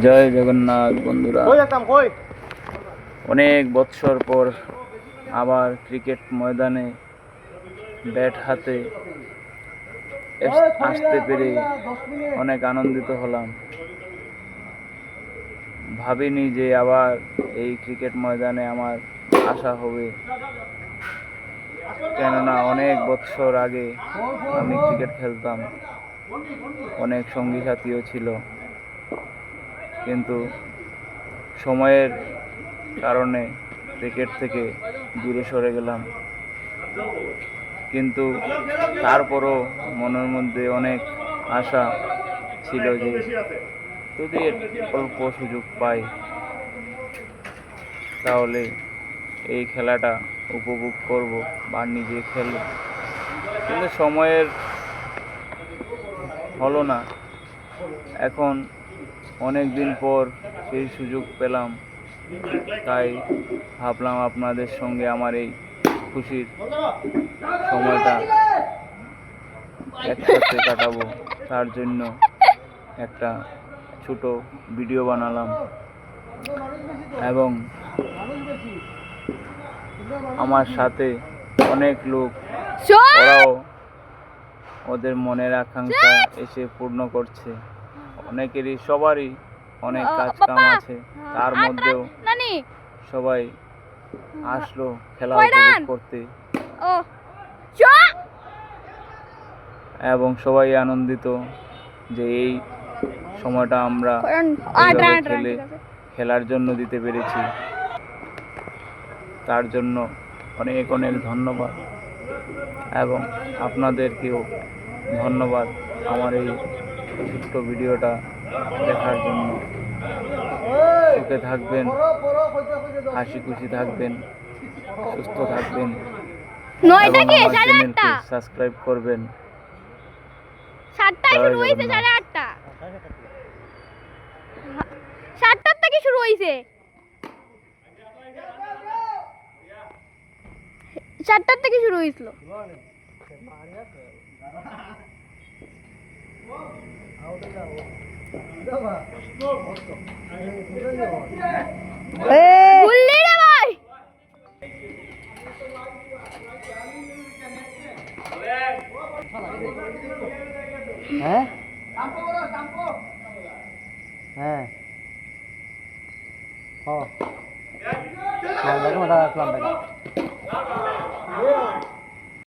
জয় জগন্নাথ বন্ধুরা, অনেক বৎসর পর আবার ক্রিকেট ময়দানে ব্যাট হাতে আসতে পেরে অনেক আনন্দিত হলাম। ভাবিনি যে আবার এই ক্রিকেট ময়দানে আমার আসা হবে, কেননা অনেক বৎসর আগে আমি ক্রিকেট খেলতাম, অনেক সঙ্গী সাথীও ছিল, কিন্তু সময়ের কারণে ক্রিকেট থেকে দূরে সরে গেলাম। কিন্তু তারপরও মনের মধ্যে অনেক আশা ছিল যে যদি অল্প সুযোগ পাই তাহলে এই খেলাটা উপভোগ করব বা নিজে খেলব, কিন্তু সময়ের হলো না। এখন অনেক দিন পর সেই সুযোগ পেলাম, তাই ভাবলাম আপনাদের সঙ্গে আমার এই খুশির সময়টা একসাথে কাটাবো। তার জন্য একটা ছোট ভিডিও বানালাম এবং আমার সাথে অনেক লোক, ওরাও ওদের মনের আকাঙ্ক্ষা এসে পূর্ণ করছে। অনেকেরই সবারই অনেক কাজ কাম আছে, তার মধ্যেও সবাই আসলো খেলা উপভোগ করতে এবং সবাই আনন্দিত যে এই সময়টা আমরা খেলার জন্য দিতে পেরেছি। তার জন্য অনেক অনেক ধন্যবাদ এবং আপনাদেরকেও ধন্যবাদ আমার এই ছোট্ট ভিডিওটা দেখার জন্য। সুখে থাকবেন, হাসি খুশি থাকবেন, সুস্থ থাকবেন এবং আমার চ্যানেলকে সাবস্ক্রাইব করবেন। 7টায় শুরু হইছে, 8:30 7টার থেকে শুরু হইছে, 7টার থেকে শুরু হইছিল। গুল্লি রে ভাই, হ্যাঁ হ্যাঁ ও দেখো দাদা আসলাম।